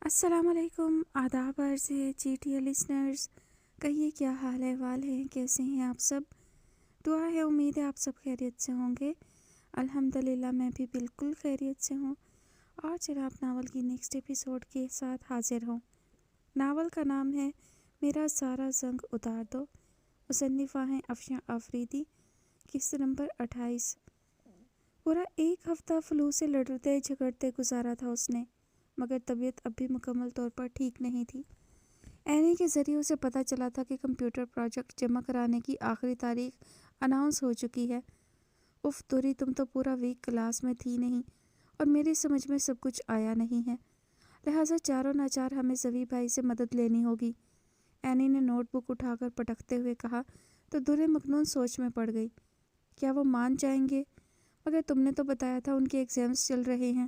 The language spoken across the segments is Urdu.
السلام علیکم، آداب عرض ہے جی ٹی اے لسنرز۔ کہیے کیا حال احوال ہے، کیسے ہیں آپ سب؟ دعا ہے، امید ہے آپ سب خیریت سے ہوں گے۔ الحمدللہ میں بھی بالکل خیریت سے ہوں اور جناب ناول کی نیکسٹ ایپیسوڈ کے ساتھ حاضر ہوں۔ ناول کا نام ہے میرا سارا زنگ اتار دو، مصنفہ ہیں افشاں آفریدی، قسط نمبر 28۔ پورا ایک ہفتہ فلو سے لڑتے جھگڑتے گزارا تھا اس نے، مگر طبیعت اب بھی مکمل طور پر ٹھیک نہیں تھی۔ اینی کے ذریعے اسے پتہ چلا تھا کہ کمپیوٹر پروجیکٹ جمع کرانے کی آخری تاریخ اناؤنس ہو چکی ہے۔ اف دوری، تم تو پورا ویک کلاس میں تھی نہیں اور میری سمجھ میں سب کچھ آیا نہیں ہے، لہٰذا چاروں ناچار ہمیں زوی بھائی سے مدد لینی ہوگی۔ اینی نے نوٹ بک اٹھا کر پٹکتے ہوئے کہا تو درِ مکنون سوچ میں پڑ گئی۔ کیا وہ مان جائیں گے؟ مگر تم نے تو بتایا تھا ان کے ایگزامز چل رہے ہیں۔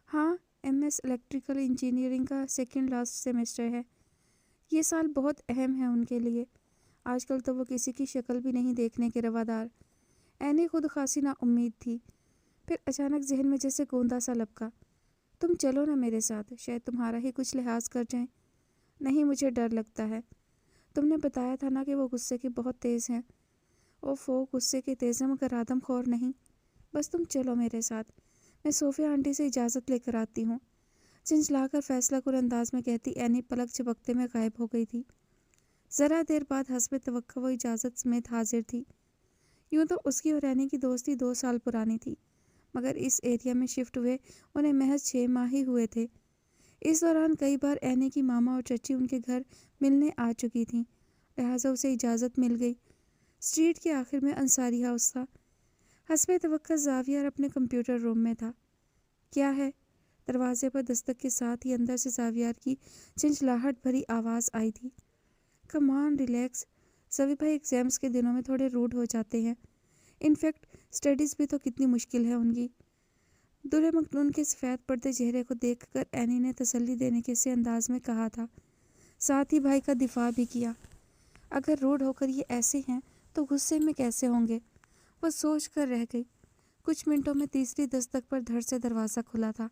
ہاں، ایم ایس الیکٹریکل انجینئرنگ کا سیکنڈ لاسٹ سیمسٹر ہے۔ یہ سال بہت اہم ہے ان کے لیے۔ آج کل تو وہ کسی کی شکل بھی نہیں دیکھنے کے روادار۔ اینی خود خاصی نا امید تھی، پھر اچانک ذہن میں جیسے گوندا سا لپکا۔ تم چلو نا میرے ساتھ، شاید تمہارا ہی کچھ لحاظ کر جائیں۔ نہیں، مجھے ڈر لگتا ہے۔ تم نے بتایا تھا نا کہ وہ غصے کے بہت تیز ہیں۔ وہ غصے کے تیز ہیں مگر آدم خور نہیں۔ بس تم چلو میرے ساتھ، میں صوفیہ آنٹی سے اجازت لے کر آتی ہوں، جھنجھلا کر فیصلہ کن انداز میں کہتی اینی پلک جھپکتے میں غائب ہو گئی تھی۔ ذرا دیر بعد حسب توقع وہ اجازت سمیت حاضر تھی۔ یوں تو اس کی اور اینی کی دوستی 2 سال پرانی تھی، مگر اس ایریا میں شفٹ ہوئے انہیں محض 6 ماہ ہی ہوئے تھے۔ اس دوران کئی بار اینی کی ماما اور چچی ان کے گھر ملنے آ چکی تھیں، لہٰذا اسے اجازت مل گئی۔ اسٹریٹ کے آخر میں انصاری ہاؤس تھا۔ حسب توقع زاویہ اپنے کمپیوٹر روم میں تھا۔ کیا ہے؟ دروازے پر دستک کے ساتھ ہی اندر سے زاویہ کی چنچلاہٹ بھری آواز آئی تھی۔ کم آن، ریلیکس، زوی بھائی ایگزامز کے دنوں میں تھوڑے روڈ ہو جاتے ہیں، انفیکٹ اسٹڈیز بھی تو کتنی مشکل ہے ان کی۔ درِ مکنون کے سفید پڑتے چہرے کو دیکھ کر اینی نے تسلی دینے کے سے انداز میں کہا تھا، ساتھ ہی بھائی کا دفاع بھی کیا۔ اگر روڈ ہو کر یہ ایسے ہیں تو غصے میں کیسے ہوں گے؟ وہ سوچ کر رہ گئی۔ کچھ منٹوں میں تیسری دستک پر دھڑ سے دروازہ کھلا تھا۔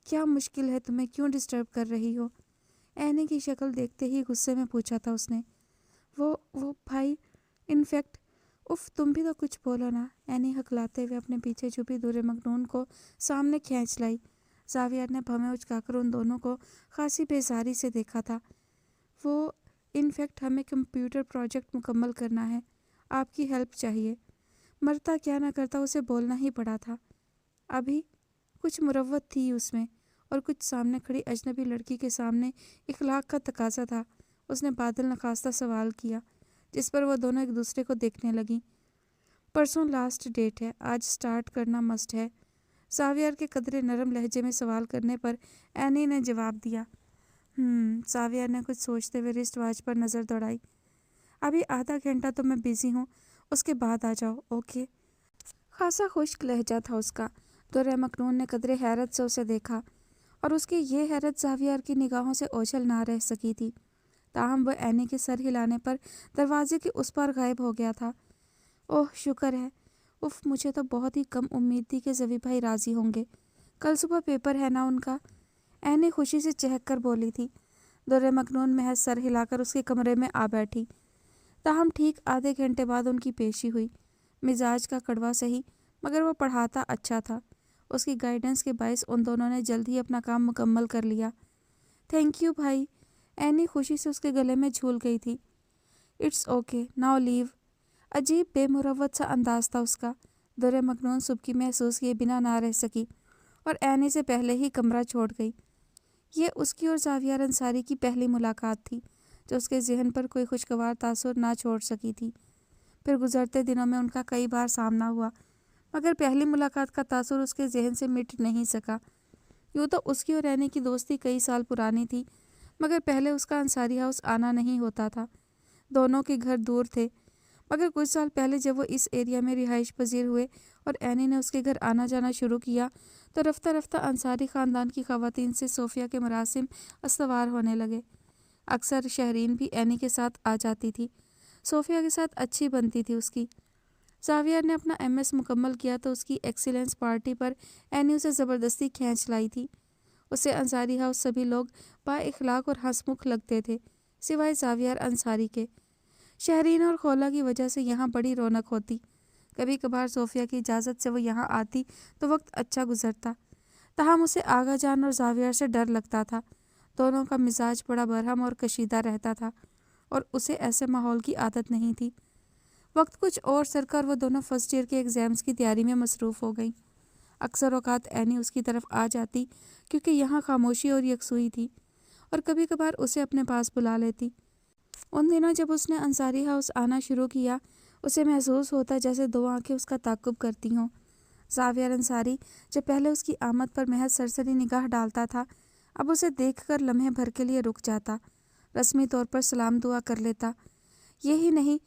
کیا مشکل ہے تمہیں؟ کیوں ڈسٹرب کر رہی ہو؟ اینی کی شکل دیکھتے ہی غصے میں پوچھا تھا اس نے۔ وہ بھائی، انفیکٹ، اف تم بھی تو کچھ بولو نا۔ اینی ہکلاتے ہوئے اپنے پیچھے چھپی درِ مکنون کو سامنے کھینچ لائی۔ زاویہ نے بھویں اچکا کر ان دونوں کو خاصی بیزاری سے دیکھا تھا۔ وہ انفیکٹ ہمیں کمپیوٹر پروجیکٹ مکمل کرنا ہے، آپ کی ہیلپ چاہیے۔ مرتا کیا نہ کرتا اسے بولنا ہی پڑا تھا۔ ابھی کچھ مروت تھی اس میں، اور کچھ سامنے کھڑی اجنبی لڑکی کے سامنے اخلاق کا تقاضا تھا۔ اس نے بادل نخواستہ سوال کیا، جس پر وہ دونوں ایک دوسرے کو دیکھنے لگیں۔ پرسوں لاسٹ ڈیٹ ہے، آج سٹارٹ کرنا مسٹ ہے۔ زاویہ کے قدرے نرم لہجے میں سوال کرنے پر اینی نے جواب دیا۔ زاویہ نے کچھ سوچتے ہوئے رسٹ واچ پر نظر دوڑائی۔ ابھی آدھا گھنٹہ تو میں بزی ہوں، اس کے بعد آ جاؤ، اوکے؟ خاصا خشک لہجہ تھا اس کا۔ درِ مکنون نے قدرے حیرت سے اسے دیکھا، اور اس کی یہ حیرت زاویہ کی نگاہوں سے اوجھل نہ رہ سکی تھی۔ تاہم وہ اینی کے سر ہلانے پر دروازے کے اس پار غائب ہو گیا تھا۔ اوہ، شکر ہے۔ اف، مجھے تو بہت ہی کم امید تھی کہ زوی بھائی راضی ہوں گے۔ کل صبح پیپر ہے نا ان کا؟ اینی خوشی سے چہک کر بولی تھی۔ درِ مکنون محض سر ہلا کر اس کے کمرے میں آ بیٹھی۔ تاہم ٹھیک آدھے گھنٹے بعد ان کی پیشی ہوئی۔ مزاج کا کڑوا سہی، مگر وہ پڑھاتا اچھا تھا۔ اس کی گائیڈنس کے باعث ان دونوں نے جلد ہی اپنا کام مکمل کر لیا۔ تھینک یو بھائی۔ اینی خوشی سے اس کے گلے میں جھول گئی تھی۔ اٹس اوکے، ناؤ لیو۔ عجیب بے مروت سا انداز تھا اس کا۔ درِ مکنون سبکی محسوس کیے بنا نہ رہ سکی اور اینی سے پہلے ہی کمرہ چھوڑ گئی۔ یہ اس کی اور زاویہ انصاری کی پہلی ملاقات تھی، جو اس کے ذہن پر کوئی خوشگوار تاثر نہ چھوڑ سکی تھی۔ پھر گزرتے دنوں میں ان کا کئی بار سامنا ہوا، مگر پہلی ملاقات کا تاثر اس کے ذہن سے مٹ نہیں سکا۔ یوں تو اس کی اور اینی کی دوستی کئی سال پرانی تھی، مگر پہلے اس کا انصاری ہاؤس آنا نہیں ہوتا تھا۔ دونوں کے گھر دور تھے، مگر کچھ سال پہلے جب وہ اس ایریا میں رہائش پذیر ہوئے اور اینی نے اس کے گھر آنا جانا شروع کیا، تو رفتہ رفتہ انصاری خاندان کی خواتین سے صوفیہ کے مراسم استوار ہونے لگے۔ اکثر شہرین بھی اینی کے ساتھ آ جاتی تھی۔ صوفیہ کے ساتھ اچھی بنتی تھی اس کی۔ زاویہ نے اپنا ایم ایس مکمل کیا تو اس کی ایکسیلنس پارٹی پر اینی اسے زبردستی کھینچ لائی تھی۔ اسے انصاری ہاؤس سبھی لوگ با اخلاق اور ہنسمکھ لگتے تھے سوائے زاویار انصاری کے۔ شہرین اور خولا کی وجہ سے یہاں بڑی رونق ہوتی۔ کبھی کبھار صوفیہ کی اجازت سے وہ یہاں آتی تو وقت اچھا گزرتا، تاہم اسے آغا جان اور زاویار سے ڈر لگتا تھا۔ دونوں کا مزاج بڑا برہم اور کشیدہ رہتا تھا اور اسے ایسے ماحول کی عادت نہیں تھی۔ وقت کچھ اور سرکا اور وہ دونوں فرسٹ ایئر کے ایگزامز کی تیاری میں مصروف ہو گئیں۔ اکثر اوقات اینی اس کی طرف آ جاتی کیونکہ یہاں خاموشی اور یکسوئی تھی، اور کبھی کبھار اسے اپنے پاس بلا لیتی۔ ان دنوں جب اس نے انصاری ہاؤس آنا شروع کیا، اسے محسوس ہوتا جیسے دو آنکھیں اس کا تعقب کرتی ہوں۔ زاویار انصاری جو پہلے اس کی آمد پر محض سرسری نگاہ ڈالتا تھا، اب اسے دیکھ کر لمحے بھر کے لیے رک جاتا، رسمی طور پر سلام دعا کر لیتا۔ یہی نہیں،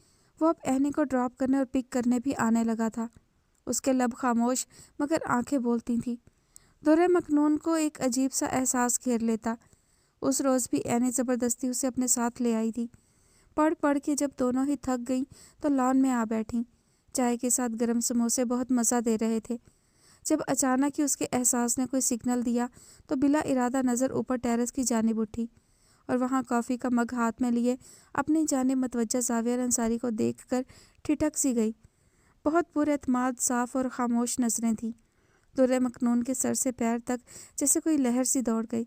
وہ اب اینی کو ڈراپ کرنے اور پک کرنے بھی آنے لگا تھا۔ اس کے لب خاموش مگر آنکھیں بولتی تھیں۔ درِ مکنون کو ایک عجیب سا احساس گھیر لیتا۔ اس روز بھی اینی زبردستی اسے اپنے ساتھ لے آئی تھی۔ پڑھ پڑھ کے جب دونوں ہی تھک گئیں تو لان میں آ بیٹھیں۔ چائے کے ساتھ گرم سموسے بہت مزہ دے رہے تھے۔ جب اچانک ہی اس کے احساس نے کوئی سگنل دیا تو بلا ارادہ نظر اوپر ٹیرس کی جانب اٹھی اور وہاں کافی کا مگ ہاتھ میں لیے اپنی جانب متوجہ زاویار انصاری کو دیکھ کر ٹھٹک سی گئی۔ بہت پر اعتماد، صاف اور خاموش نظریں تھیں۔ درِ مکنون کے سر سے پیر تک جیسے کوئی لہر سی دوڑ گئی۔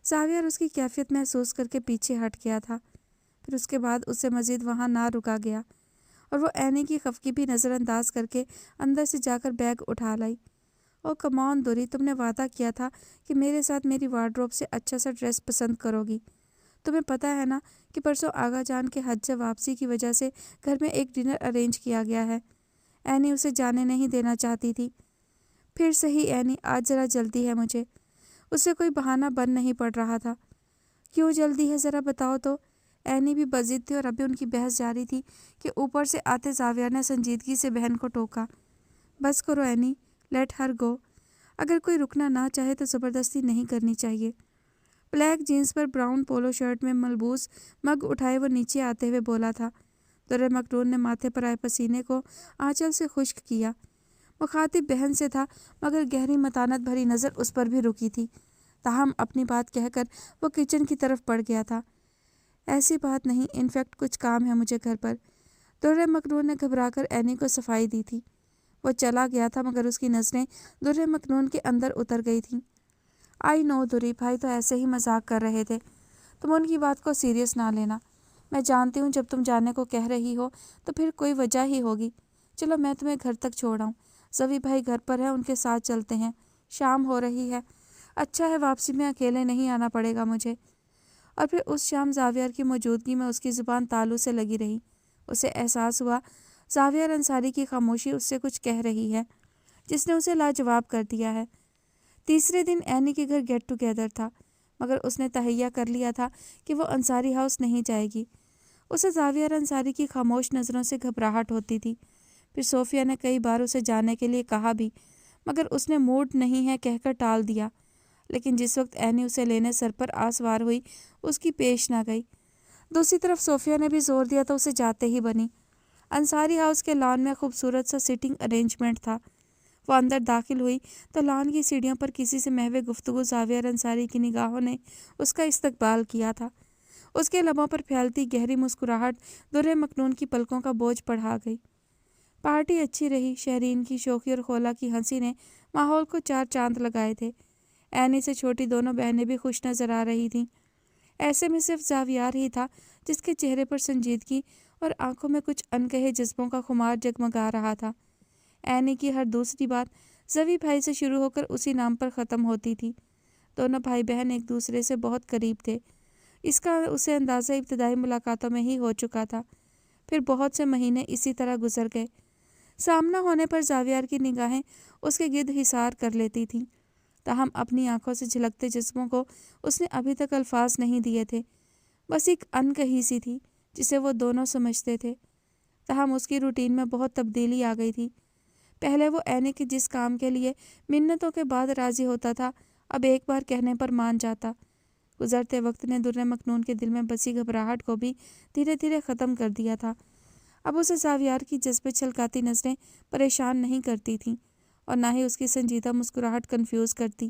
زاویار اس کی کیفیت محسوس کر کے پیچھے ہٹ گیا تھا، پھر اس کے بعد اسے مزید وہاں نہ رکا گیا اور وہ اینی کی خفگی بھی نظر انداز کر کے اندر سے جا کر بیگ اٹھا لائی۔ او کمان دوری، تم نے وعدہ کیا تھا کہ میرے ساتھ میری وارڈروب سے اچھا سا ڈریس پسند کرو گی۔ تمہیں پتہ ہے نا کہ پرسوں آغا جان کے حج سے واپسی کی وجہ سے گھر میں ایک ڈنر ارینج کیا گیا ہے۔ اینی اسے جانے نہیں دینا چاہتی تھی۔ پھر صحیح اینی، آج ذرا جلدی ہے مجھے۔ اسے کوئی بہانہ بن نہیں پڑ رہا تھا۔ کیوں جلدی ہے ذرا بتاؤ تو؟ اینی بھی بضد تھی اور ابھی ان کی بحث جاری تھی کہ اوپر سے آتے زاویار نے سنجیدگی سے بہن کو ٹوکا۔ بس کرو اینی، لیٹ ہر گو۔ اگر کوئی رکنا نہ چاہے تو زبردستی نہیں کرنی چاہیے۔ بلیک جینز پر براؤن پولو شرٹ میں ملبوس مگ اٹھائے وہ نیچے آتے ہوئے بولا تھا۔ درِ مکنون نے ماتھے پر آئے پسینے کو آنچل سے خشک کیا۔ مخاطب بہن سے تھا مگر گہری متانت بھری نظر اس پر بھی رکی تھی، تاہم اپنی بات کہہ کر وہ کچن کی طرف بڑھ گیا تھا۔ ایسی بات نہیں، انفیکٹ کچھ کام ہے مجھے گھر پر۔ درِ مکنون نے گھبرا کر اینی کو صفائی دی تھی۔ وہ چلا گیا تھا مگر اس کی نظریں درِ مکنون کے اندر اتر گئی تھیں۔ آئی نو دوری، بھائی تو ایسے ہی مذاق کر رہے تھے، تم ان کی بات کو سیریس نہ لینا۔ میں جانتی ہوں جب تم جانے کو کہہ رہی ہو تو پھر کوئی وجہ ہی ہوگی۔ چلو میں تمہیں گھر تک چھوڑ آؤں، زوی بھائی گھر پر ہے، ان کے ساتھ چلتے ہیں۔ شام ہو رہی ہے، اچھا ہے واپسی میں اکیلے نہیں آنا پڑے گا مجھے۔ اور پھر اس شام زاویار کی موجودگی میں اس کی زبان تالو سے لگی رہی۔ اسے احساس ہوا زاویار انصاری کی خاموشی اس سے کچھ کہہ رہی ہے جس نے اسے لاجواب کر دیا ہے۔ تیسرے دن اینی کے گھر گیٹ ٹوگیدر تھا مگر اس نے تہیہ کر لیا تھا کہ وہ انصاری ہاؤس نہیں جائے گی۔ اسے زاویار انصاری کی خاموش نظروں سے گھبراہٹ ہوتی تھی۔ پھر صوفیہ نے کئی بار اسے جانے کے لیے کہا بھی مگر اس نے موڈ نہیں ہے کہہ کر ٹال دیا۔ لیکن جس وقت اینی اسے لینے سر پر آسوار ہوئی اس کی پیش نہ گئی۔ دوسری طرف صوفیہ نے بھی زور دیا تو اسے جاتے ہی بنی۔ انصاری ہاؤس کے لان میں خوبصورت سا سٹنگ ارینجمنٹ تھا۔ وہ اندر داخل ہوئی تو لان کی سیڑھیوں پر کسی سے محو گفتگو زاویار انصاری کی نگاہوں نے اس کا استقبال کیا تھا۔ اس کے لبوں پر پھیلتی گہری مسکراہٹ درِ مکنون کی پلکوں کا بوجھ بڑھا گئی۔ پارٹی اچھی رہی۔ شہرین کی شوخی اور خولا کی ہنسی نے ماحول کو چار چاند لگائے تھے۔ اینی سے چھوٹی دونوں بہنیں بھی خوش نظر آ رہی تھیں۔ ایسے میں صرف زاویار ہی تھا جس کے چہرے پر سنجیدگی اور آنکھوں میں کچھ انکہے جذبوں کا خمار جگمگا رہا تھا۔ اینی کی ہر دوسری بات زوی بھائی سے شروع ہو کر اسی نام پر ختم ہوتی تھی۔ دونوں بھائی بہن ایک دوسرے سے بہت قریب تھے، اس کا اسے اندازہ ابتدائی ملاقاتوں میں ہی ہو چکا تھا۔ پھر بہت سے مہینے اسی طرح گزر گئے۔ سامنا ہونے پر زاویار کی نگاہیں اس کے گرد حصار کر لیتی تھیں، تاہم اپنی آنکھوں سے جھلکتے جذبوں کو اس نے ابھی تک الفاظ نہیں دیے تھے۔ بس ایک انکہی سی تھی جسے وہ دونوں سمجھتے تھے، تاہم اس کی روٹین میں بہت تبدیلی آ گئی تھی۔ پہلے وہ اینی کے جس کام کے لیے منتوں کے بعد راضی ہوتا تھا اب ایک بار کہنے پر مان جاتا۔ گزرتے وقت نے درِ مکنون کے دل میں بسی گھبراہٹ کو بھی دھیرے دھیرے ختم کر دیا تھا۔ اب اسے زاویار کی جذبے چھلکاتی نظریں پریشان نہیں کرتی تھیں اور نہ ہی اس کی سنجیدہ مسکراہٹ کنفیوز کرتی۔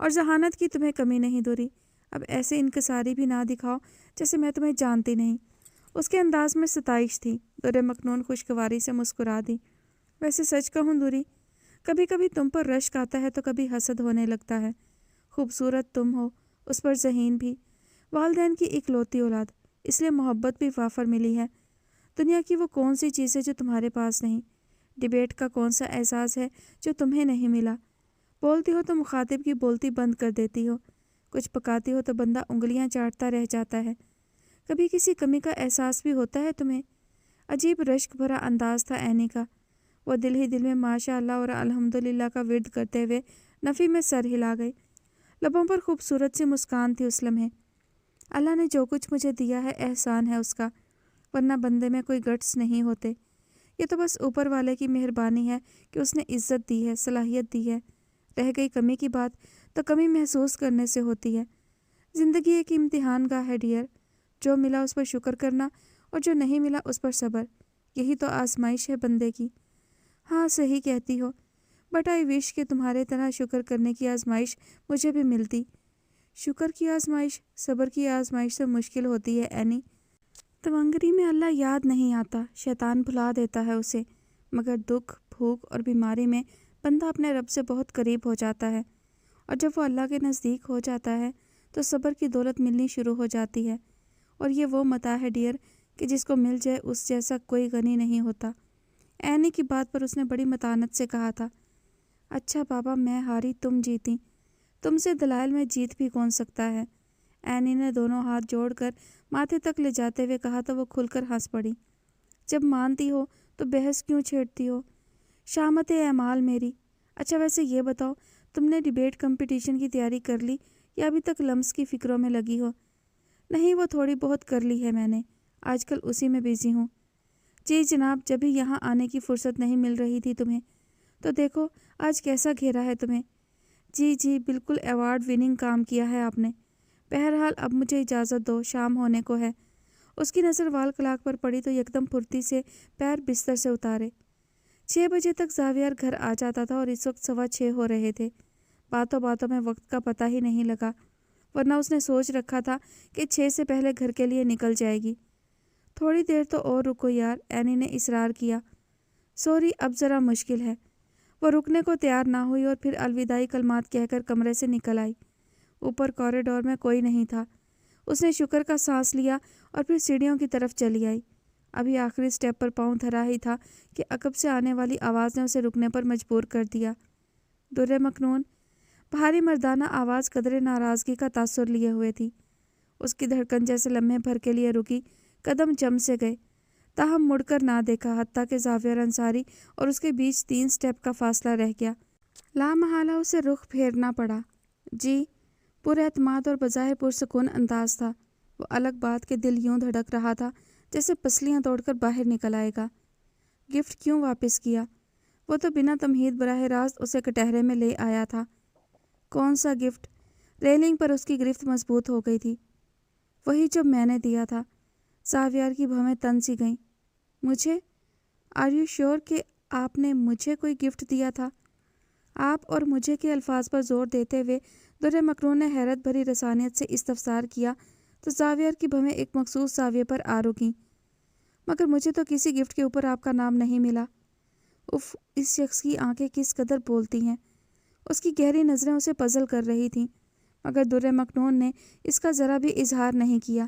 اور ذہانت کی تمہیں کمی نہیں دوری۔ اب ایسے انکساری بھی نہ دکھاؤ جیسے میں تمہیں جانتی نہیں۔ اس کے انداز میں ستائش تھی۔ در مکنون خوشگواری سے مسکرا دی۔ ویسے سچ کہوں دوری، کبھی کبھی تم پر رشک آتا ہے تو کبھی حسد ہونے لگتا ہے۔ خوبصورت تم ہو، اس پر ذہین بھی، والدین کی اکلوتی اولاد، اس لیے محبت بھی وافر ملی ہے۔ دنیا کی وہ کون سی چیز ہے جو تمہارے پاس نہیں؟ ڈیبیٹ کا کون سا احساس ہے جو تمہیں نہیں ملا؟ بولتی ہو تو مخاطب کی بولتی بند کر دیتی ہو، کچھ پکاتی ہو تو بندہ انگلیاں چاٹتا رہ جاتا ہے۔ کبھی کسی کمی کا احساس بھی ہوتا ہے تمہیں؟ عجیب رشک بھرا انداز تھا اینی کا۔ وہ دل ہی دل میں ماشاء اللہ اور الحمدللہ کا ورد کرتے ہوئے نفی میں سر ہلا گئی۔ لبوں پر خوبصورت سی مسکان تھی اس لمحے۔ اللہ نے جو کچھ مجھے دیا ہے احسان ہے اس کا، ورنہ بندے میں کوئی گٹس نہیں ہوتے۔ یہ تو بس اوپر والے کی مہربانی ہے کہ اس نے عزت دی ہے، صلاحیت دی ہے۔ رہ گئی کمی کی بات تو کمی محسوس کرنے سے ہوتی ہے۔ زندگی ایک امتحان گاہ ہے ڈیئر، جو ملا اس پر شکر کرنا اور جو نہیں ملا اس پر صبر، یہی تو آزمائش ہے بندے کی۔ ہاں صحیح کہتی ہو، بٹ آئی وش کہ تمہارے طرح شکر کرنے کی آزمائش مجھے بھی ملتی۔ شکر کی آزمائش صبر کی آزمائش سے مشکل ہوتی ہے اینی۔ تونگری میں اللہ یاد نہیں آتا، شیطان بھلا دیتا ہے اسے، مگر دکھ، بھوک اور بیماری میں بندہ اپنے رب سے بہت قریب ہو جاتا ہے، اور جب وہ اللہ کے نزدیک ہو جاتا ہے تو صبر کی دولت ملنی شروع ہو جاتی ہے۔ اور یہ وہ متاع ہے ڈیئر کہ جس کو مل جائے اس جیسا کوئی غنی نہیں ہوتا۔ اینی کی بات پر اس نے بڑی متانت سے کہا تھا، اچھا بابا میں ہاری تم جیتی، تم سے دلائل میں جیت بھی کون سکتا ہے؟ اینی نے دونوں ہاتھ جوڑ کر ماتھے تک لے جاتے ہوئے کہا تو وہ کھل کر ہنس پڑی۔ جب مانتی ہو تو بحث کیوں چھیڑتی ہو؟ شامت اعمال میری۔ اچھا ویسے یہ بتاؤ، تم نے ڈیبیٹ کمپٹیشن کی تیاری کر لی یا ابھی تک لمس کی فکروں میں لگی ہو؟ نہیں وہ تھوڑی بہت کر لی ہے میں نے، آج کل اسی میں بیزی ہوں۔ جی جناب، جب بھی یہاں آنے کی فرصت نہیں مل رہی تھی تمہیں، تو دیکھو آج کیسا گھیرا ہے تمہیں۔ جی بالکل ایوارڈ وننگ کام کیا ہے آپ نے۔ بہرحال اب مجھے اجازت دو، شام ہونے کو ہے۔ اس کی نظر وال کلاک پر پڑی تو یکدم پھرتی سے پیر بستر سے اتارے۔ 6 بجے تک زاویار گھر آ جاتا تھا اور اس وقت 6:15 ہو رہے تھے۔ باتوں باتوں میں وقت کا پتہ ہی نہیں لگا، ورنہ اس نے سوچ رکھا تھا کہ 6 سے پہلے گھر کے لیے نکل جائے گی۔ تھوڑی دیر تو اور رکو یار، اینی نے اصرار کیا۔ سوری اب ذرا مشکل ہے۔ وہ رکنے کو تیار نہ ہوئی اور پھر الوداعی کلمات کہہ کر کمرے سے نکل آئی۔ اوپر کوریڈور میں کوئی نہیں تھا۔ اس نے شکر کا سانس لیا اور پھر سیڑھیوں کی طرف چلی آئی۔ ابھی آخری سٹیپ پر پاؤں دھرا ہی تھا کہ عقب سے آنے والی آواز نے اسے رکنے پر مجبور کر دیا۔ در مکنون، بھاری مردانہ آواز قدرے ناراضگی کا تاثر لیے ہوئے تھی۔ اس کی دھڑکن جیسے لمحے بھر کے لیے رکی، قدم جم سے گئے، تاہم مڑ کر نہ دیکھا، حتیٰ کہ زاویار انصاری اور اس کے بیچ 3 سٹیپ کا فاصلہ رہ گیا۔ لامحالہ اسے رخ پھیرنا پڑا۔ جی، پورے اعتماد اور بظاہر پرسکون انداز تھا۔ وہ الگ بات کہ دل یوں دھڑک رہا تھا جیسے پسلیاں توڑ کر باہر نکل آئے گا۔ گفٹ کیوں واپس کیا؟ وہ تو بنا تمہید براہ راست اسے کٹہرے میں لے آیا تھا۔ کون سا گفٹ؟ ریلنگ پر اس کی گرفت مضبوط ہو گئی تھی۔ وہی جو میں نے دیا تھا۔ زاویار کی بھویں تن سی گئیں۔ مجھے؟ آر یو شیور کہ آپ نے مجھے کوئی گفٹ دیا تھا؟ آپ اور مجھے کے الفاظ پر زور دیتے ہوئے در مکنون نے حیرت بھری رسانیت سے استفسار کیا تو زاویار کی بھویں ایک مخصوص زاویے پر آ رکیں۔ مگر مجھے تو کسی گفٹ کے اوپر آپ کا نام نہیں ملا۔ اف، اس شخص کی آنکھیں کس قدر بولتی ہیں۔ اس کی گہری نظریں اسے پزل کر رہی تھیں، مگر در مکنون نے اس کا ذرا بھی اظہار نہیں کیا۔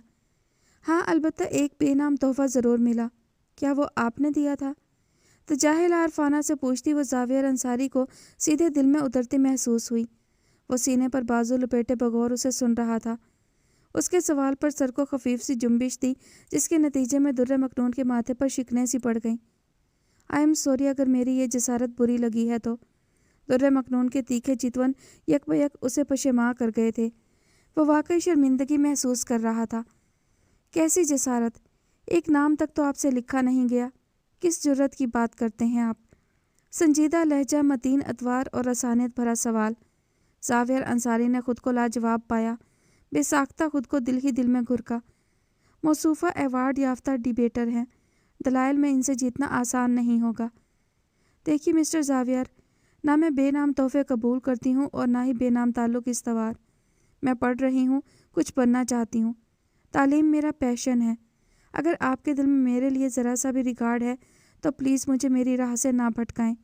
ہاں البتہ ایک بے نام تحفہ ضرور ملا۔ کیا وہ آپ نے دیا تھا؟ تجاہل عارفانہ سے پوچھتی وہ زاویار انصاری کو سیدھے دل میں اترتی محسوس ہوئی۔ وہ سینے پر بازو لپیٹے بغور اسے سن رہا تھا۔ اس کے سوال پر سر کو خفیف سی جنبش تھی، جس کے نتیجے میں در مکنون کے ماتھے پر شکنیں سی پڑ گئیں۔ آئی ایم سوری اگر میری یہ جسارت بری لگی ہے تو۔ در مکنون کے تیکھے چتون یک بہ یک اسے پشیماں کر گئے تھے۔ وہ واقعی شرمندگی محسوس کر رہا تھا۔ کیسی جسارت؟ ایک نام تک تو آپ سے لکھا نہیں گیا۔ کس جرت کی بات کرتے ہیں آپ؟ سنجیدہ لہجہ، متین ادوار اور رسانیت بھرا سوال۔ زاویار انصاری نے خود کو لاجواب پایا، بے ساختہ خود کو دل ہی دل میں گھرکا۔ موصوفہ ایوارڈ یافتہ ڈیبیٹر ہیں، دلائل میں ان سے جیتنا آسان نہیں ہوگا۔ دیکھیے مسٹر زاویار، نہ میں بے نام تحفے قبول کرتی ہوں اور نہ ہی بے نام تعلق استوار۔ میں پڑھ رہی ہوں، کچھ بننا چاہتی ہوں۔ تعلیم میرا پیشن ہے۔ اگر آپ کے دل میں میرے لیے ذرا سا بھی ریگارڈ ہے تو پلیز مجھے میری راہ سے نہ بھٹکائیں۔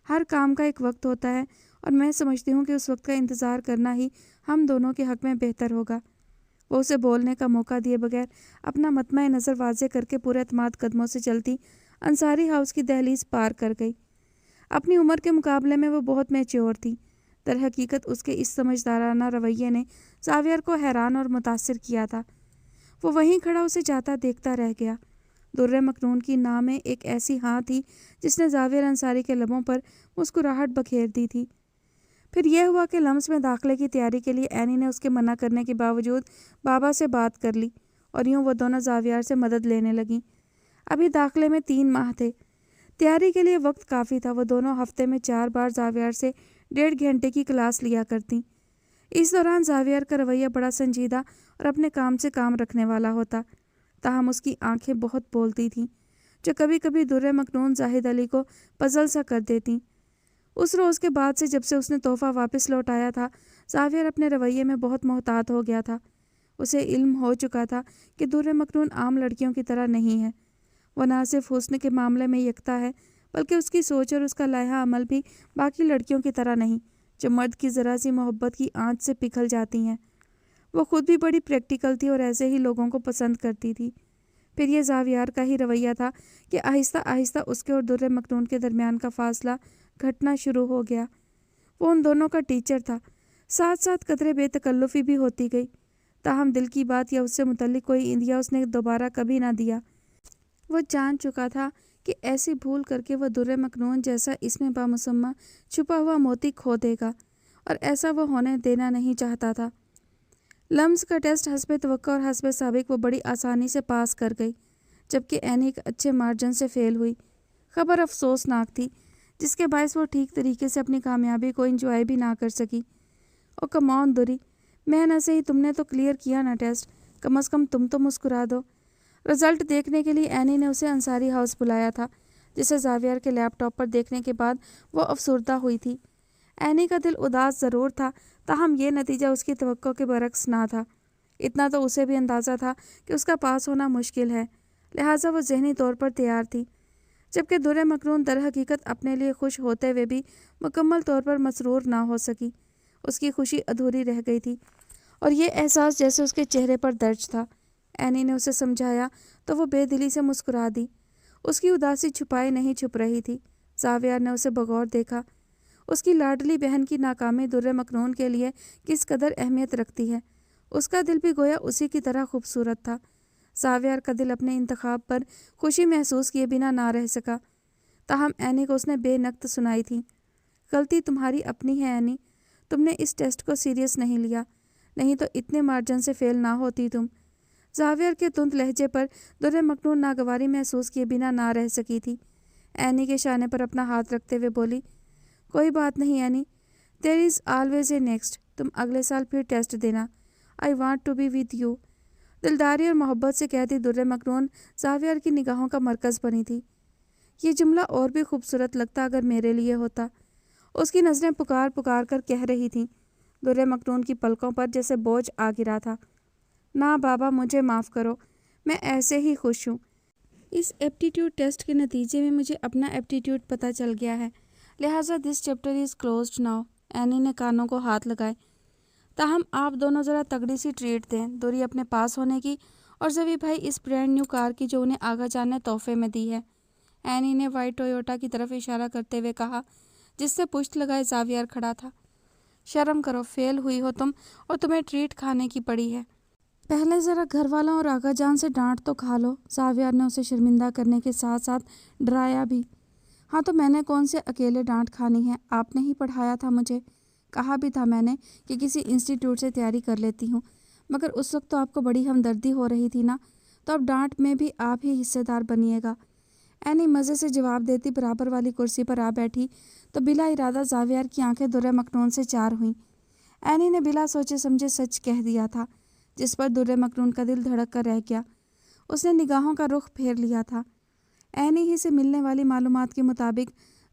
ہر کام کا ایک وقت ہوتا ہے اور میں سمجھتی ہوں کہ اس وقت کا انتظار کرنا ہی ہم دونوں کے حق میں بہتر ہوگا۔ وہ اسے بولنے کا موقع دیے بغیر اپنا مطمع نظر واضح کر کے پورے اعتماد قدموں سے چلتی انصاری ہاؤس کی دہلیز پار کر گئی۔ اپنی عمر کے مقابلے میں وہ بہت میچور تھی۔ در حقیقت اس کے اس سمجھدارانہ رویے نے زاویہ کو حیران اور متاثر کیا تھا۔ وہ وہیں کھڑا اسے جاتا دیکھتا رہ گیا۔ در مکنون کی ناں میں ایک ایسی ہاں تھی جس نے زاویہ انصاری کے لبوں پر مسکراہٹ بکھیر دی تھی۔ پھر یہ ہوا کہ لمس میں داخلے کی تیاری کے لیے اینی نے اس کے منع کرنے کے باوجود بابا سے بات کر لی اور یوں وہ دونوں زاویہ سے مدد لینے لگیں۔ ابھی داخلے میں 3 ماہ تھے۔ تیاری کے لیے وقت کافی تھا۔ وہ دونوں ہفتے میں 4 بار زاویہ سے 1.5 گھنٹے کی کلاس لیا کرتیں۔ اس دوران زاویہ کا رویہ بڑا سنجیدہ اور اپنے کام سے کام رکھنے والا ہوتا، تاہم اس کی آنکھیں بہت بولتی تھیں، جو کبھی کبھی در مکنون زاہد علی کو پزل سا کر دیتیں۔ اس روز کے بعد سے جب سے اس نے تحفہ واپس لوٹایا تھا، زاویہ اپنے رویے میں بہت محتاط ہو گیا تھا۔ اسے علم ہو چکا تھا کہ در مکنون عام لڑکیوں کی طرح نہیں ہے۔ وہ نہ صرف حسن کے معاملے میں یکتا ہے بلکہ اس کی سوچ اور اس کا لائحہ عمل بھی باقی لڑکیوں کی طرح نہیں، جو مرد کی ذرا سی محبت کی آنچ سے پگھل جاتی ہیں۔ وہ خود بھی بڑی پریکٹیکل تھی اور ایسے ہی لوگوں کو پسند کرتی تھی۔ پھر یہ زاویہ کا ہی رویہ تھا کہ آہستہ آہستہ اس کے اور در مکنون کے درمیان کا فاصلہ گھٹنا شروع ہو گیا۔ وہ ان دونوں کا ٹیچر تھا، ساتھ ساتھ قدرے بے تکلفی بھی ہوتی گئی، تاہم دل کی بات یا اس سے متعلق کوئی اندیا اس نے دوبارہ کبھی نہ دیا۔ وہ جان چکا تھا کہ ایسی بھول کر کے وہ در مکنون جیسا اس میں بامسمہ چھپا ہوا موتی کھو دے گا، اور ایسا وہ ہونے دینا نہیں چاہتا تھا۔ لمس کا ٹیسٹ حسب توقع اور حسب سابق وہ بڑی آسانی سے پاس کر گئی، جبکہ اینی ایک اچھے مارجن سے فیل ہوئی۔ خبر افسوسناک تھی، جس کے باعث وہ ٹھیک طریقے سے اپنی کامیابی کو انجوائے بھی نہ کر سکی۔ او کم آن دوری، میں نہ صحیح تم نے تو کلیئر کیا نا ٹیسٹ، کم از کم تم تو مسکرا دو۔ رزلٹ دیکھنے کے لیے اینی نے اسے انصاری ہاؤس بلایا تھا، جسے زاویہ کے لیپ ٹاپ پر دیکھنے کے بعد وہ افسردہ ہوئی تھی۔ اینی کا دل اداس ضرور تھا، تاہم یہ نتیجہ اس کی توقع کے برعکس نہ تھا۔ اتنا تو اسے بھی اندازہ تھا کہ اس کا پاس ہونا مشکل ہے، لہٰذا وہ ذہنی طور پر تیار تھی، جبکہ در مکنون در حقیقت اپنے لیے خوش ہوتے ہوئے بھی مکمل طور پر مسرور نہ ہو سکی۔ اس کی خوشی ادھوری رہ گئی تھی، اور یہ احساس جیسے اس کے چہرے پر درج تھا۔ اینی نے اسے سمجھایا تو وہ بے دلی سے مسکرا دی۔ اس کی اداسی چھپائے نہیں چھپ رہی تھی۔ زاویہ نے اسے بغور دیکھا۔ اس کی لاڈلی بہن کی ناکامی در مکنون کے لیے کس قدر اہمیت رکھتی ہے۔ اس کا دل بھی گویا اسی کی طرح خوبصورت تھا۔ زاویہ کا دل اپنے انتخاب پر خوشی محسوس کیے بنا نہ رہ سکا، تاہم اینی کو اس نے بے نقط سنائی تھی۔ غلطی تمہاری اپنی ہے اینی، تم نے اس ٹیسٹ کو سیریس نہیں لیا، نہیں تو اتنے مارجن سے فیل نہ ہوتی تم۔ زاویہ کے تند لہجے پر در مکنون ناگواری محسوس کیے بنا نہ رہ سکی تھی۔ اینی کے شانے پر اپنا ہاتھ رکھتے ہوئے بولی، کوئی بات نہیں any, there is always a next, تم اگلے سال پھر ٹیسٹ دینا، I want to be with you. دلداری اور محبت سے کہتی در مکنون زاویہ کی نگاہوں کا مرکز بنی تھی۔ یہ جملہ اور بھی خوبصورت لگتا اگر میرے لیے ہوتا، اس کی نظریں پکار پکار کر کہہ رہی تھیں۔ در مکنون کی پلکوں پر جیسے بوجھ آ گرا تھا۔ نہ بابا، مجھے معاف کرو، میں ایسے ہی خوش ہوں۔ اس ایپٹیٹیوڈ ٹیسٹ کے نتیجے میں مجھے اپنا ایپٹیٹیوڈ پتہ چل گیا ہے، لہٰذا this chapter is closed now. Any نے کانوں کو ہاتھ لگائے۔ تاہم آپ دونوں ذرا تگڑی سی ٹریٹ دیں، دوری اپنے پاس ہونے کی اور زوی بھائی اس برانڈ نیو کار کی جو انہیں آغا جان نے تحفے میں دی ہے۔ اینی نے وائٹ ٹویوٹا کی طرف اشارہ کرتے ہوئے کہا، جس سے پشت لگائے زاویہ کھڑا تھا۔ شرم کرو، فیل ہوئی ہو تم اور تمہیں ٹریٹ کھانے کی پڑی ہے۔ پہلے ذرا گھر والوں اور آغا جان سے ڈانٹ تو کھا لو۔ زاویہ نے اسے شرمندہ کرنے کے ساتھ ساتھ ڈرایا بھی۔ ہاں تو میں نے کون سے اکیلے ڈانٹ کھانی ہے، آپ نے ہی پڑھایا تھا مجھے، کہا بھی تھا میں نے کہ کسی انسٹیٹیوٹ سے تیاری کر لیتی ہوں، مگر اس وقت تو آپ کو بڑی ہمدردی ہو رہی تھی نا، تو اب ڈانٹ میں بھی آپ ہی حصے دار بنیے گا۔ اینی مزے سے جواب دیتی برابر والی کرسی پر آ بیٹھی تو بلا ارادہ زاویہ کی آنکھیں در مکنون سے چار ہوئیں۔ اینی نے بلا سوچے سمجھے سچ کہہ دیا تھا، جس پر در مکنون کا دل دھڑک کر رہ گیا۔ اس نے نگاہوں کا رخ پھیر لیا تھا۔ اینی ہی سے ملنے والی معلومات کے مطابق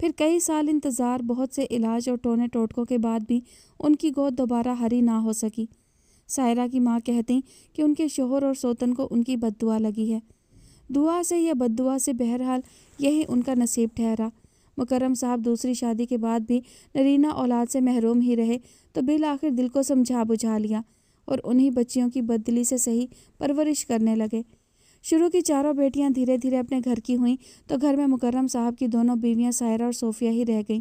پھر کئی سال انتظار، بہت سے علاج اور ٹونے ٹوٹکوں کے بعد بھی ان کی گود دوبارہ ہری نہ ہو سکی۔ سائرہ کی ماں کہتی کہ ان کے شوہر اور سوتن کو ان کی بد دعا لگی ہے۔ دعا سے یا بد دعا سے، بہرحال یہی ان کا نصیب ٹھہرا۔ مکرم صاحب دوسری شادی کے بعد بھی نرینہ اولاد سے محروم ہی رہے تو بالآخر دل کو سمجھا بجھا لیا اور انہی بچیوں کی بددلی سے صحیح پرورش کرنے لگے۔ شروع کی چاروں بیٹیاں دھیرے دھیرے اپنے گھر کی ہوئیں تو گھر میں مکرم صاحب کی دونوں بیویاں سائرہ اور صوفیہ ہی رہ گئیں۔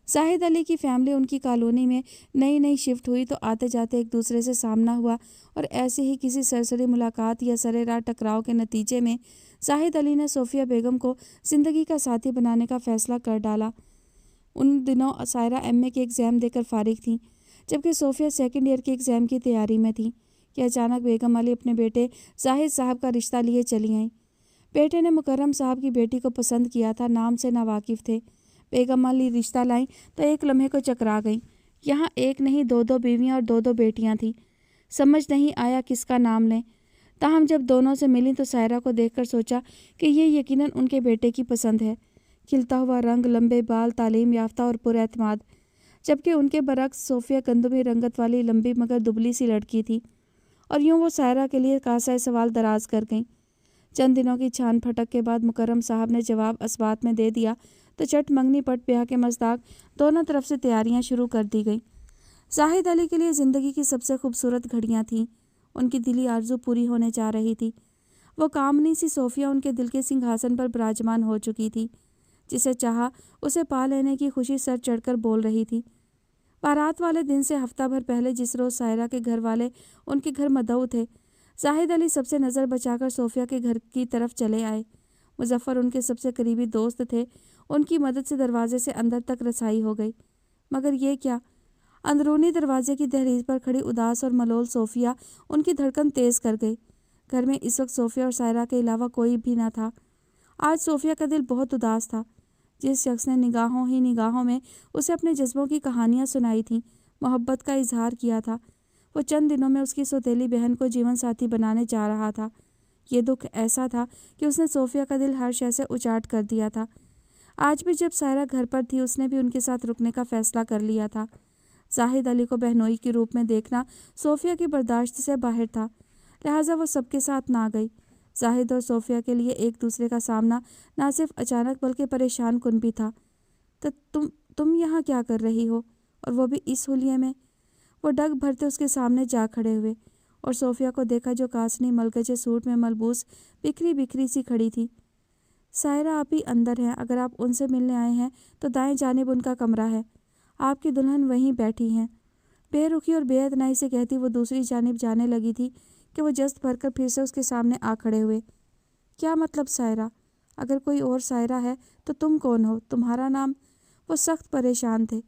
زاہد علی کی فیملی ان کی کالونی میں نئی شفٹ ہوئی تو آتے جاتے ایک دوسرے سے سامنا ہوا اور ایسے ہی کسی سرسری ملاقات یا سرے راہ ٹکراؤ کے نتیجے میں زاہد علی نے صوفیہ بیگم کو زندگی کا ساتھی بنانے کا فیصلہ کر ڈالا۔ ان دنوں سائرہ ایم اے کے ایگزام دے کر فارغ تھیں جبکہ صوفیہ سیکنڈ ایئر کے ایگزام کی تیاری میں تھیں کہ اچانک بیگم علی اپنے بیٹے زاہد صاحب کا رشتہ لیے چلی آئیں۔ بیٹے نے مکرم صاحب کی بیٹی کو پسند کیا تھا، نام سے ناواقف تھے۔ بیگم علی رشتہ لائیں تو ایک لمحے کو چکرا گئیں۔ یہاں ایک نہیں دو بیویاں اور دو بیٹیاں تھیں۔ سمجھ نہیں آیا کس کا نام لیں۔ تاہم جب دونوں سے ملیں تو سائرہ کو دیکھ کر سوچا کہ یہ یقیناً ان کے بیٹے کی پسند ہے۔ کھلتا ہوا رنگ، لمبے بال، تعلیم یافتہ اور پر اعتماد، جبکہ ان کے برعکس صوفیہ گندمی رنگت والی لمبی مگر دبلی سی لڑکی تھی۔ اور یوں وہ سائرہ کے لیے کاسہ سوال دراز کر گئیں۔ چند دنوں کی چھان پھٹک کے بعد مکرم صاحب نے جواب اسبات میں دے دیا تو چٹ منگنی پٹ بیاہ کے مصداق دونوں طرف سے تیاریاں شروع کر دی گئیں۔ زاہد علی کے لیے زندگی کی سب سے خوبصورت گھڑیاں تھیں۔ ان کی دلی آرزو پوری ہونے جا رہی تھی۔ وہ کامنی سی صوفیہ ان کے دل کے سنگھاسن پر براجمان ہو چکی تھی۔ جسے چاہا اسے پا لینے کی خوشی سر چڑھ کر بول رہی تھی۔ بارات والے دن سے ہفتہ بھر پہلے جس روز سائرہ کے گھر والے ان کے گھر مدعو تھے، زاہد علی سب سے نظر بچا کر صوفیہ کے گھر کی طرف چلے آئے۔ مظفر ان کے سب سے قریبی دوست تھے، ان کی مدد سے دروازے سے اندر تک رسائی ہو گئی۔ مگر یہ کیا؟ اندرونی دروازے کی دہلیز پر کھڑی اداس اور ملول صوفیہ ان کی دھڑکن تیز کر گئی۔ گھر میں اس وقت صوفیہ اور سائرہ کے علاوہ کوئی بھی نہ تھا۔ آج صوفیہ کا دل بہت اداس تھا۔ جس شخص نے نگاہوں ہی نگاہوں میں اسے اپنے جذبوں کی کہانیاں سنائی تھیں، محبت کا اظہار کیا تھا، وہ چند دنوں میں اس کی سوتیلی بہن کو جیون ساتھی بنانے جا رہا تھا۔ یہ دکھ ایسا تھا کہ اس نے صوفیہ کا دل ہر شے سے اچاٹ کر دیا تھا۔ آج بھی جب سائرہ گھر پر تھی اس نے بھی ان کے ساتھ رکنے کا فیصلہ کر لیا تھا۔ زاہد علی کو بہنوئی کے روپ میں دیکھنا صوفیہ کی برداشت سے باہر تھا، لہٰذا وہ سب کے ساتھ نہ گئی۔ زاہد اور صوفیہ کے لیے ایک دوسرے کا سامنا نہ صرف اچانک بلکہ پریشان کن بھی تھا۔ تم یہاں کیا کر رہی ہو، اور وہ بھی اس حلیے میں؟ وہ ڈگ بھرتے اس کے سامنے جا کھڑے ہوئے اور صوفیہ کو دیکھا جو کاسنی ملگجے سوٹ میں ملبوس بکھری سی کھڑی تھی۔ سائرہ آپ ہی اندر ہیں، اگر آپ ان سے ملنے آئے ہیں تو دائیں جانب ان کا کمرہ ہے، آپ کی دلہن وہیں بیٹھی ہیں۔ بے رخی اور بے اعتنائی سے کہتی وہ دوسری جانب جانے لگی تھی کہ وہ جست بھر کر پھر سے اس کے سامنے آ کھڑے ہوئے۔ کیا مطلب سائرہ؟ اگر کوئی اور سائرہ ہے تو تم کون ہو؟ تمہارا نام؟ وہ سخت پریشان تھے۔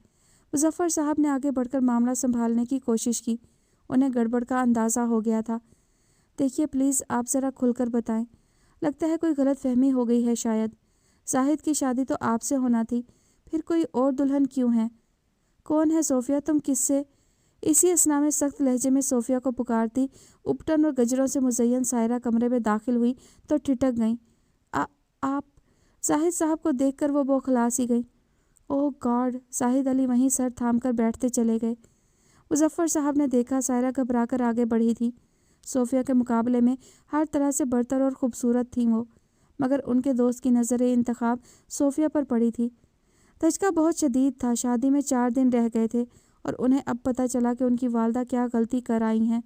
مظفر صاحب نے آگے بڑھ کر معاملہ سنبھالنے کی کوشش کی۔ انہیں گڑبڑ کا اندازہ ہو گیا تھا۔ دیکھیے پلیز آپ ذرا کھل کر بتائیں، لگتا ہے کوئی غلط فہمی ہو گئی ہے شاید۔ زاہد کی شادی تو آپ سے ہونا تھی، پھر کوئی اور دلہن کیوں ہے؟ کون ہے صوفیہ؟ تم کس سے؟ اسی اثنا میں سخت لہجے میں صوفیہ کو پکارتی اپٹن اور گجروں سے مزین سائرہ کمرے میں داخل ہوئی تو ٹھٹک گئیں۔ آپ؟ زاہد صاحب کو دیکھ کر وہ بوکھلا سی گئیں۔ اوہ گاڈ! زاہد علی وہیں سر تھام کر بیٹھتے چلے گئے۔ مظفر صاحب نے دیکھا سائرہ گھبرا کر آگے بڑھی تھی۔ صوفیہ کے مقابلے میں ہر طرح سے برتر اور خوبصورت تھیں وہ، مگر ان کے دوست کی نظر انتخاب صوفیہ پر پڑی تھی۔ دھچکا بہت شدید تھا۔ شادی میں 4 دن رہ گئے تھے اور انہیں اب پتہ چلا کہ ان کی والدہ کیا غلطی کر آئی ہیں،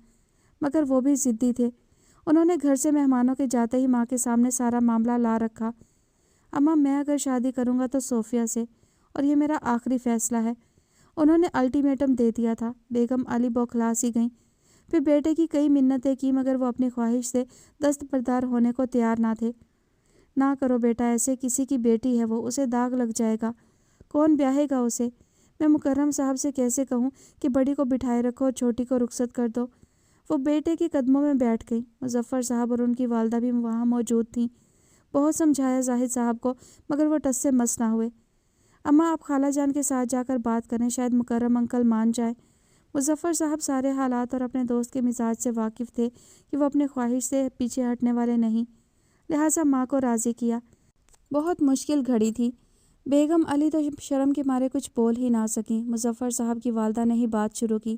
مگر وہ بھی ضدی تھے۔ انہوں نے گھر سے مہمانوں کے جاتے ہی ماں کے سامنے سارا معاملہ لا رکھا۔ اماں میں اگر شادی کروں گا تو صوفیہ سے، اور یہ میرا آخری فیصلہ ہے۔ انہوں نے الٹیمیٹم دے دیا تھا۔ بیگم علی بوکھلا سی گئیں۔ پھر بیٹے کی کئی منتیں کی مگر وہ اپنی خواہش سے دستبردار ہونے کو تیار نہ تھے۔ نہ کرو بیٹا ایسے، کسی کی بیٹی ہے وہ، اسے داغ لگ جائے گا، کون بیاہے گا اسے؟ میں مکرم صاحب سے کیسے کہوں کہ بڑی کو بٹھائے رکھو اور چھوٹی کو رخصت کر دو؟ وہ بیٹے کے قدموں میں بیٹھ گئی۔ مظفر صاحب اور ان کی والدہ بھی وہاں موجود تھیں۔ بہت سمجھایا زاہد صاحب کو مگر وہ ٹس سے مس نہ ہوئے۔ اماں آپ خالہ جان کے ساتھ جا کر بات کریں، شاید مکرم انکل مان جائیں۔ مظفر صاحب سارے حالات اور اپنے دوست کے مزاج سے واقف تھے کہ وہ اپنی خواہش سے پیچھے ہٹنے والے نہیں، لہٰذا ماں کو راضی کیا۔ بہت مشکل گھڑی تھی۔ بیگم علی تو شرم کے مارے کچھ بول ہی نہ سکیں۔ مظفر صاحب کی والدہ نے ہی بات شروع کی۔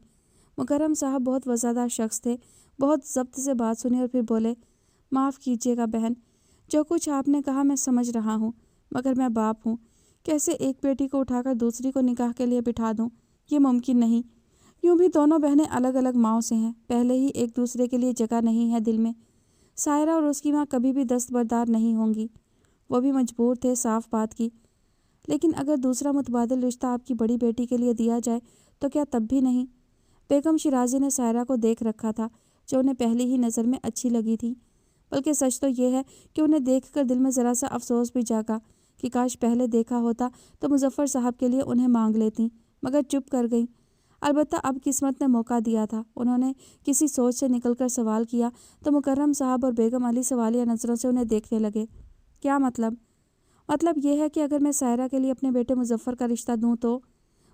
مکرم صاحب بہت وفادار شخص تھے، بہت ضبط سے بات سنی اور پھر بولے، معاف کیجیے گا بہن، جو کچھ آپ نے کہا میں سمجھ رہا ہوں، مگر میں باپ ہوں، کیسے ایک بیٹی کو اٹھا کر دوسری کو نکاح کے لیے بٹھا دوں؟ یہ ممکن نہیں۔ یوں بھی دونوں بہنیں الگ الگ ماؤں سے ہیں، پہلے ہی ایک دوسرے کے لیے جگہ نہیں ہے دل میں۔ سائرہ اور اس کی ماں کبھی بھی دستبردار نہیں ہوں گی، وہ بھی مجبور تھے صاف بات کی۔ لیکن اگر دوسرا متبادل رشتہ آپ کی بڑی بیٹی کے لیے دیا جائے تو کیا تب بھی نہیں؟ بیگم شیرازی نے سائرہ کو دیکھ رکھا تھا، جو انہیں پہلی ہی نظر میں اچھی لگی تھی، بلکہ سچ تو یہ ہے کہ انہیں دیکھ کر دل میں ذرا سا افسوس بھی جاگا کہ کاش پہلے دیکھا ہوتا تو مظفر صاحب کے لیے انہیں مانگ لیتی، مگر چپ کر گئیں۔ البتہ اب قسمت نے موقع دیا تھا۔ انہوں نے کسی سوچ سے نکل کر سوال کیا تو مکرم صاحب اور بیگم علی سوالیہ نظروں سے انہیں دیکھنے لگے۔ کیا مطلب؟ مطلب یہ ہے کہ اگر میں سائرہ کے لیے اپنے بیٹے مظفر کا رشتہ دوں تو؟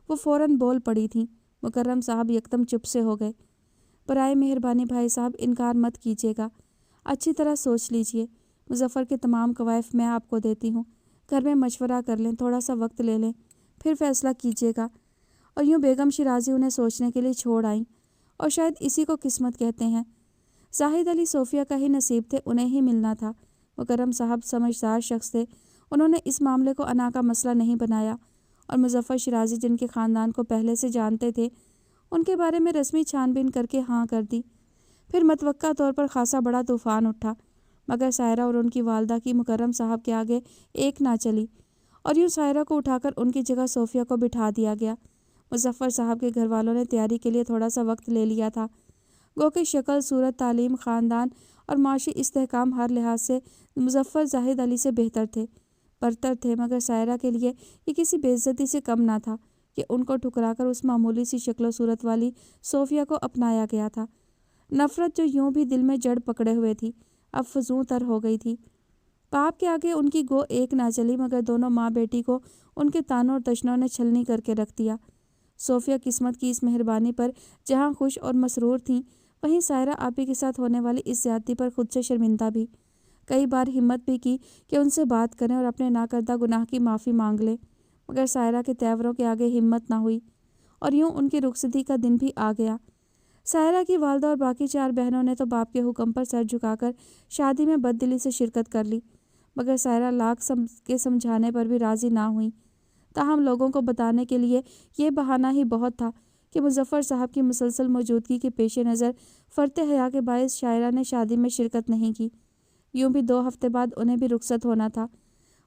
وہ فوراً بول پڑی تھیں۔ مکرم صاحب یکدم چپ سے ہو گئے۔ برائے مہربانی بھائی صاحب انکار مت کیجیے گا، اچھی طرح سوچ لیجئے، مظفر کے تمام کوائف میں آپ کو دیتی ہوں، گھر میں مشورہ کر لیں، تھوڑا سا وقت لے لیں، پھر فیصلہ کیجیے گا۔ اور یوں بیگم شیرازی انہیں سوچنے کے لیے چھوڑ آئیں، اور شاید اسی کو قسمت کہتے ہیں۔ زاہد علی صوفیہ کا ہی نصیب تھے، انہیں ہی ملنا تھا۔ مکرم صاحب سمجھدار شخص تھے، انہوں نے اس معاملے کو انا کا مسئلہ نہیں بنایا، اور مظفر شیرازی جن کے خاندان کو پہلے سے جانتے تھے، ان کے بارے میں رسمی چھان بین کر کے ہاں کر دی۔ پھر متوقع طور پر خاصا بڑا طوفان اٹھا، مگر سائرہ اور ان کی والدہ کی مکرم صاحب کے آگے ایک نہ چلی، اور یوں سائرہ کو اٹھا کر ان کی جگہ صوفیہ کو بٹھا دیا گیا۔ مظفر صاحب کے گھر والوں نے تیاری کے لیے تھوڑا سا وقت لے لیا تھا، گو کہ شکل صورت، تعلیم، خاندان اور معاشی استحکام ہر لحاظ سے مظفر زاہد علی سے بہتر تھے، برتر تھے، مگر سائرہ کے لیے یہ کسی بے عزتی سے کم نہ تھا کہ ان کو ٹھکرا کر اس معمولی سی شکل و صورت والی صوفیہ کو اپنایا گیا تھا۔ نفرت جو یوں بھی دل میں جڑ پکڑے ہوئے تھی، اب فزوں تر ہو گئی تھی۔ باپ کے آگے ان کی گو ایک نہ چلی، مگر دونوں ماں بیٹی کو ان کے تانوں اور تشنوں نے چھلنی کر کے رکھ دیا۔ صوفیہ قسمت کی اس مہربانی پر جہاں خوش اور مسرور تھیں، وہیں سائرہ آپی کے ساتھ ہونے والی اس زیادتی پر خود سے شرمندہ بھی۔ کئی بار ہمت بھی کی کہ ان سے بات کریں اور اپنے ناکردہ گناہ کی معافی مانگ لیں، مگر سائرہ کے تیوروں کے آگے ہمت نہ ہوئی، اور یوں ان کی رخصتی کا دن بھی آ گیا۔ سائرہ کی والدہ اور باقی 4 بہنوں نے تو باپ کے حکم پر سر جھکا کر شادی میں بددلی سے شرکت کر لی، مگر سائرہ لاکھ کے سمجھانے پر بھی راضی نہ ہوئیں۔ تاہم لوگوں کو بتانے کے لیے یہ بہانہ ہی بہت تھا کہ مظفر صاحب کی مسلسل موجودگی کے پیش نظر فرط حیا کے باعث شاعرہ نے شادی میں شرکت نہیں کی۔ یوں بھی 2 ہفتے بعد انہیں بھی رخصت ہونا تھا،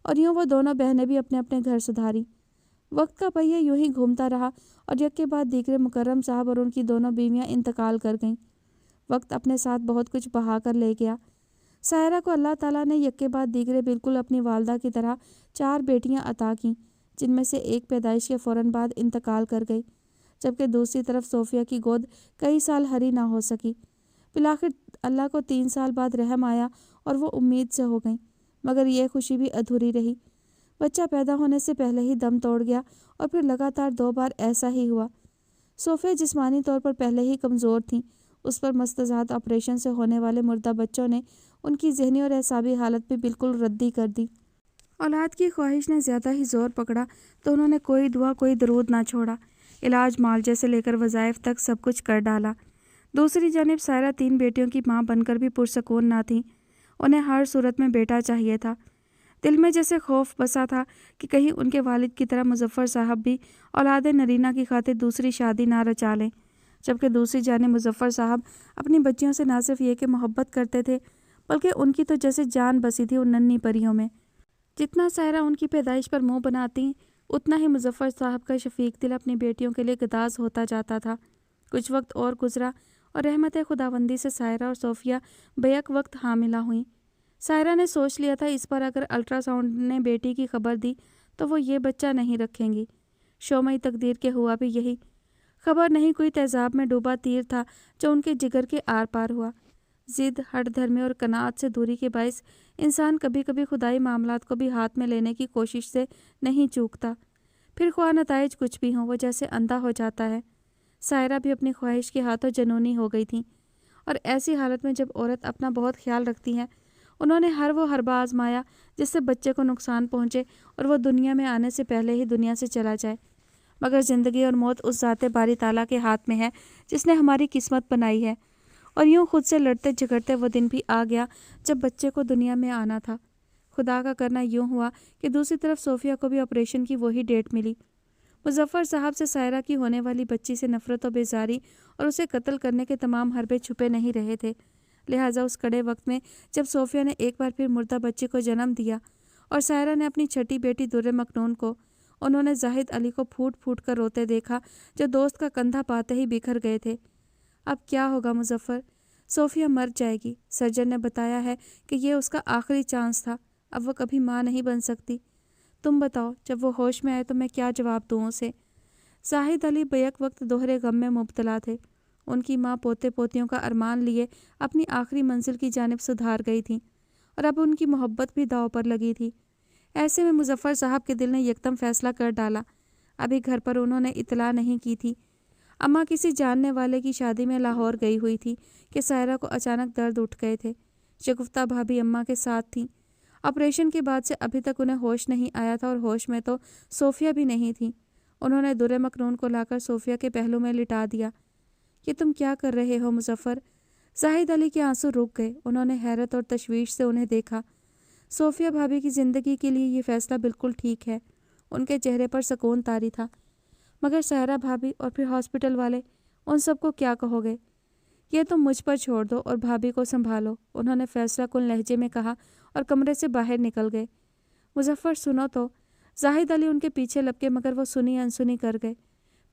اور یوں وہ دونوں بہنیں بھی اپنے اپنے گھر سدھاری۔ وقت کا پہیہ یوں ہی گھومتا رہا، اور یک کے بعد دیگرے مکرم صاحب اور ان کی دونوں بیویاں انتقال کر گئیں۔ وقت اپنے ساتھ بہت کچھ بہا کر لے گیا۔ سائرہ کو اللہ تعالیٰ نے یک کے بعد دیگرے بالکل اپنی والدہ کی طرح 4 بیٹیاں عطا کیں، جن میں سے ایک پیدائش کے فوراً بعد انتقال کر گئی، جبکہ دوسری طرف صوفیہ کی گود کئی سال ہری نہ ہو سکی۔ بالآخر اللہ کو 3 سال بعد رحم آیا اور وہ امید سے ہو گئیں، مگر یہ خوشی بھی ادھوری رہی۔ بچہ پیدا ہونے سے پہلے ہی دم توڑ گیا، اور پھر لگاتار 2 بار ایسا ہی ہوا۔ صوفیہ جسمانی طور پر پہلے ہی کمزور تھیں، اس پر مستضاد آپریشن سے ہونے والے مردہ بچوں نے ان کی ذہنی اور اعصابی حالت بھی بالکل ردی کر دی۔ اولاد کی خواہش نے زیادہ ہی زور پکڑا تو انہوں نے کوئی دعا کوئی درود نہ چھوڑا، علاج معالجے سے لے کر وظائف تک سب کچھ کر ڈالا۔ دوسری جانب سائرہ 3 بیٹیوں کی ماں بن کر بھی پرسکون نہ تھیں، انہیں ہر صورت میں بیٹا چاہیے تھا۔ دل میں جیسے خوف بسا تھا کہ کہیں ان کے والد کی طرح مظفر صاحب بھی اولاد نرینہ کی خاطر دوسری شادی نہ رچا لیں، جبکہ دوسری جانب مظفر صاحب اپنی بچیوں سے نہ صرف یہ کہ محبت کرتے تھے، بلکہ ان کی تو جیسے جان بسی تھی ان ننھی پریوں میں۔ جتنا سائرہ ان کی پیدائش پر منہ بناتی، اتنا ہی مظفر صاحب کا شفیق دل اپنی بیٹیوں کے لیے گداز ہوتا جاتا تھا۔ کچھ وقت اور گزرا، اور رحمت خداوندی سے سائرہ اور صوفیہ بیک وقت حاملہ ہوئیں۔ سائرہ نے سوچ لیا تھا اس پر اگر الٹرا ساؤنڈ نے بیٹی کی خبر دی تو وہ یہ بچہ نہیں رکھیں گی۔ شومئی تقدیر کے ہوا بھی یہی۔ خبر نہیں کوئی تیزاب میں ڈوبا تیر تھا جو ان کے جگر کے آر پار ہوا۔ ضد، ہٹ دھرمی اور قناعت سے دوری کے باعث انسان کبھی کبھی خدائی معاملات کو بھی ہاتھ میں لینے کی کوشش سے نہیں چوکتا، پھر خواہ نتائج کچھ بھی ہوں وہ جیسے اندھا ہو جاتا ہے۔ سائرہ بھی اپنی خواہش کے ہاتھوں جنونی ہو گئی تھیں، اور ایسی حالت میں جب عورت اپنا بہت خیال رکھتی ہے انہوں نے ہر وہ حربہ آزمایا جس سے بچے کو نقصان پہنچے اور وہ دنیا میں آنے سے پہلے ہی دنیا سے چلا جائے، مگر زندگی اور موت اس ذات باری تعالیٰ کے ہاتھ میں ہے جس نے ہماری قسمت بنائی ہے۔ اور یوں خود سے لڑتے جھگڑتے وہ دن بھی آ گیا جب بچے کو دنیا میں آنا تھا۔ خدا کا کرنا یوں ہوا کہ دوسری طرف صوفیہ کو بھی آپریشن کی وہی ڈیٹ ملی۔ مظفر صاحب سے سائرہ کی ہونے والی بچی سے نفرت و بیزاری اور اسے قتل کرنے کے تمام حربے چھپے نہیں رہے تھے، لہٰذا اس کڑے وقت میں جب صوفیہ نے ایک بار پھر مردہ بچے کو جنم دیا اور سائرہ نے اپنی چھٹی بیٹی در مکنون کو، انہوں نے زاہد علی کو پھوٹ پھوٹ کر روتے دیکھا جو دوست کا کندھا پاتے ہی بکھر گئے تھے۔ اب کیا ہوگا مظفر؟ صوفیہ مر جائے گی، سرجن نے بتایا ہے کہ یہ اس کا آخری چانس تھا، اب وہ کبھی ماں نہیں بن سکتی۔ تم بتاؤ جب وہ ہوش میں آئے تو میں کیا جواب دوں اسے؟ زاہد علی بیک وقت دوہرے غم میں مبتلا تھے۔ ان کی ماں پوتے پوتیوں کا ارمان لیے اپنی آخری منزل کی جانب سدھار گئی تھیں اور اب ان کی محبت بھی داؤ پر لگی تھی۔ ایسے میں مظفر صاحب کے دل نے یکدم فیصلہ کر ڈالا۔ ابھی گھر پر انہوں نے اطلاع نہیں کی تھی، اماں کسی جاننے والے کی شادی میں لاہور گئی ہوئی تھی کہ سائرہ کو اچانک درد اٹھ گئے تھے۔ شگفتہ بھابھی اماں کے ساتھ تھیں۔ آپریشن کے بعد سے ابھی تک انہیں ہوش نہیں آیا تھا اور ہوش میں تو صوفیہ بھی نہیں تھی۔ انہوں نے در مکنون کو لا کر صوفیہ کے پہلو میں لٹا دیا۔ یہ تم کیا کر رہے ہو مظفر؟ زاہد علی کے آنسو رک گئے، انہوں نے حیرت اور تشویش سے انہیں دیکھا۔ صوفیہ بھابھی کی زندگی کے لیے یہ فیصلہ بالکل ٹھیک ہے، ان کے چہرے پر سکون طاری تھا، مگر سائرہ بھابھی اور پھر ہاسپٹل والے، ان سب کو کیا کہو گے؟ یہ تم مجھ پر چھوڑ دو اور بھابھی کو سنبھالو، انہوں نے فیصلہ کن لہجے میں کہا اور کمرے سے باہر نکل گئے۔ مظفر سنو تو، زاہد علی ان کے پیچھے لپکے مگر وہ سنی انسنی کر گئے۔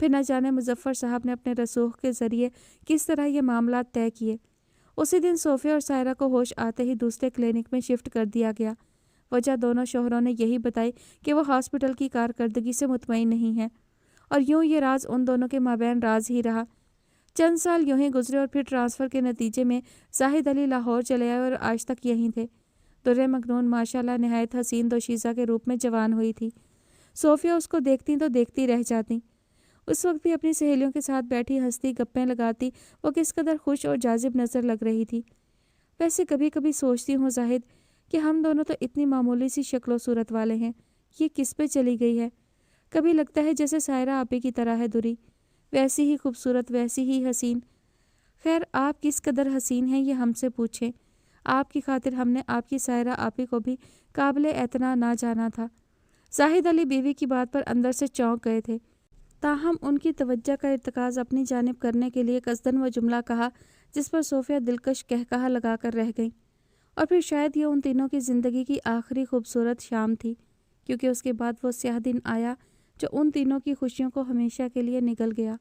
پھر نہ جانے مظفر صاحب نے اپنے رسوخ کے ذریعے کس طرح یہ معاملات طے کیے۔ اسی دن صوفیہ اور سائرہ کو ہوش آتے ہی دوسرے کلینک میں شفٹ کر دیا گیا۔ وجہ دونوں شوہروں نے یہی بتائی کہ وہ ہاسپٹل کی کارکردگی سے مطمئن نہیں ہیں، اور یوں یہ راز ان دونوں کے مابین راز ہی رہا۔ چند سال یوں ہی گزرے اور پھر ٹرانسفر کے نتیجے میں زاہد علی لاہور چلے آئے اور آج تک یہیں تھے۔ در مکنون ماشاءاللہ نہایت حسین دوشیزہ کے روپ میں جوان ہوئی تھی۔ صوفیہ اس کو دیکھتی تو دیکھتی رہ جاتی۔ اس وقت بھی اپنی سہیلیوں کے ساتھ بیٹھی ہنستی گپیں لگاتی وہ کس قدر خوش اور جاذب نظر لگ رہی تھی۔ ویسے کبھی کبھی سوچتی ہوں زاہد کہ ہم دونوں تو اتنی معمولی سی شکل و صورت والے ہیں، یہ کس پہ چلی گئی ہے؟ کبھی لگتا ہے جیسے سائرہ آپی کی طرح ہے دری، ویسی ہی خوبصورت، ویسی ہی حسین۔ خیر آپ کس قدر حسین ہیں یہ ہم سے پوچھیں، آپ کی خاطر ہم نے آپ کی سائرہ آپی کو بھی قابل اعتنا نہ جانا تھا۔ زاہد علی بیوی کی بات پر اندر سے چونک گئے تھے، تاہم ان کی توجہ کا ارتکاز اپنی جانب کرنے کے لیے قصداً وہ جملہ کہا جس پر صوفیہ دلکش قہقہہ لگا کر رہ گئیں۔ اور پھر شاید یہ ان تینوں کی زندگی کی آخری خوبصورت شام تھی، کیونکہ اس کے بعد وہ سیاہ دن آیا جو ان تینوں کی خوشیوں کو ہمیشہ کے لیے نگل گیا۔